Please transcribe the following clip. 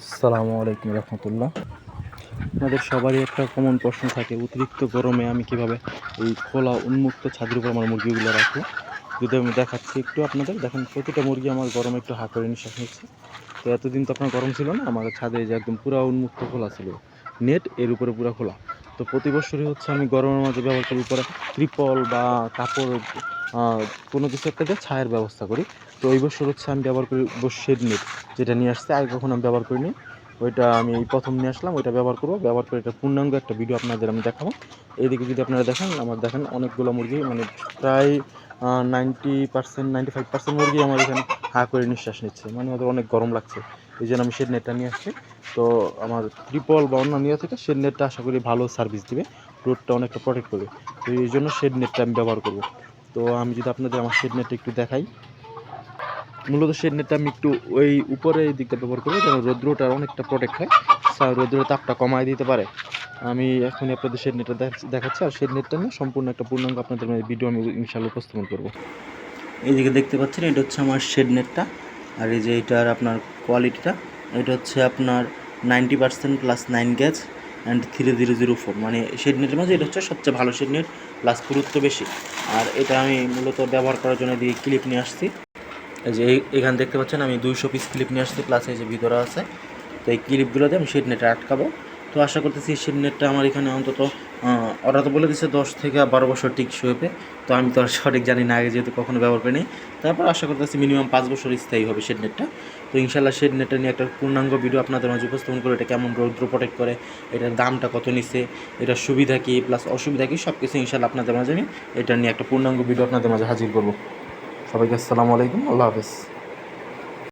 আসসালামু আলাইকুম রহমতুল্লাহ। আপনাদের সবারই একটা কমন প্রশ্ন থাকে, অতিরিক্ত গরমে আমি কিভাবে এই খোলা উন্মুক্ত ছাদের উপর আমার মুরগিগুলো রাখবো। যদি আমি দেখাচ্ছি একটু আপনাদের, দেখেন প্রতিটা মুরগি আমার গরমে একটু হা করে নিঃশ্বাস নিচ্ছে। তো এতদিন তো আপনার গরম ছিল না, আমার ছাদে যে একদম পুরো উন্মুক্ত খোলা ছিল, নেট এর উপরে পুরো খোলা। তো প্রতি বছরই হচ্ছে আমি গরমের মাঝে ব্যবহার করি উপরে ত্রিপল বা কাপড়, কোনো কিছু একটা দিয়ে ছায়ের ব্যবস্থা করি। তো এই বছর হচ্ছে আমি ব্যবহার করি শেড নেট, যেটা নিয়ে আসছে, আগে কখনো আমি ব্যবহার করিনি। ওইটা আমি এই প্রথম নিয়ে আসলাম, ওইটা ব্যবহার করবো। ব্যবহার করে এটা পূর্ণাঙ্গ একটা ভিডিও আপনাদের আমি দেখাবো। এইদিকে যদি আপনারা দেখেন, আমার দেখেন অনেকগুলো মুরগি, মানে প্রায় 90%, 95% মুরগি আমার এখানে হা করে নিঃশ্বাস নিচ্ছে, মানে ওদের অনেক গরম লাগছে। এই জন্য আমি শেড নেটটা নিয়ে আসছি। তো আমার ত্রিপল বা অন্য নিয়ে থেকে শেড নেটটা আশা করি ভালো সার্ভিস দিবে, রোডটা অনেকটা প্রোটেক্ট করবে। তো এই জন্য শেড নেটটা আমি ব্যবহার করব। তো আমি যদি আপনাদের আমার শেড নেটটা একটু দেখাই, মূলত শেড নেটটা আমি একটু ওই উপরে এই দিকটা ব্যবহার করবো, যেন রৌদ্রটা অনেকটা প্রোটেক্ট হয়, রৌদ্রের তাপটা কমায় দিতে পারে। আমি এখনই আপনাদের শেড নেটটা দেখাচ্ছি, আর শেড নেটটা নিয়ে সম্পূর্ণ একটা পূর্ণাঙ্গ আপনাদের ভিডিও আমি ইনশাআল্লাহ উপস্থাপন করবো। এইদিকে দেখতে পাচ্ছেন, এটা হচ্ছে আমার শেড নেটটা। আর এই যে এটার আপনার কোয়ালিটিটা, এটা হচ্ছে আপনার 90% প্লাস 9 গ্যাজ অ্যান্ড 3004, মানে শেড নেটের মাঝে এটা হচ্ছে সবচেয়ে ভালো শেড নেট, প্লাস পুরুত্ব বেশি। আর এটা আমি মূলত ব্যবহার করার জন্য দিয়ে ক্লিপ নিয়ে আসছি। এই যে এখানে দেখতে পাচ্ছেন আমি 200 পিস ক্লিপ নিয়ে আসছি, প্লাস এই যে ভিতরে আছে। তো এই ক্লিপগুলো দিয়ে আমি শেড নেটে আটকাবো। তো আশা করতেছি শেড নেটটা আমার এখানে অন্তত, ওরা তো বলে দিচ্ছে 10 থেকে 12 বছর টিকসই হবে। তো আমি তো আর সঠিক জানি না, আগে যেহেতু কখনো ব্যবহার করিনি। তারপর আশা করতেছি মিনিমাম 5 বছর স্থায়ী হবে শেড নেটটা। তো ইনশাল্লাহ শেড নেটটা নিয়ে একটা পূর্ণাঙ্গ ভিডিও আপনাদের মাঝে উপস্থাপন করে, এটা কেমন রৌদ্র প্রোটেক্ট করে, এটার দামটা কত নিচ্ছে, এটার সুবিধা কী প্লাস অসুবিধা কী, সব কিছু ইনশাল্লাহ আপনাদের মাঝে আমি এটা নিয়ে একটা পূর্ণাঙ্গ ভিডিও আপনাদের মাঝে হাজির করবো। সবাইকে আসসালামু আলাইকুম, আল্লাহ হাফেজ।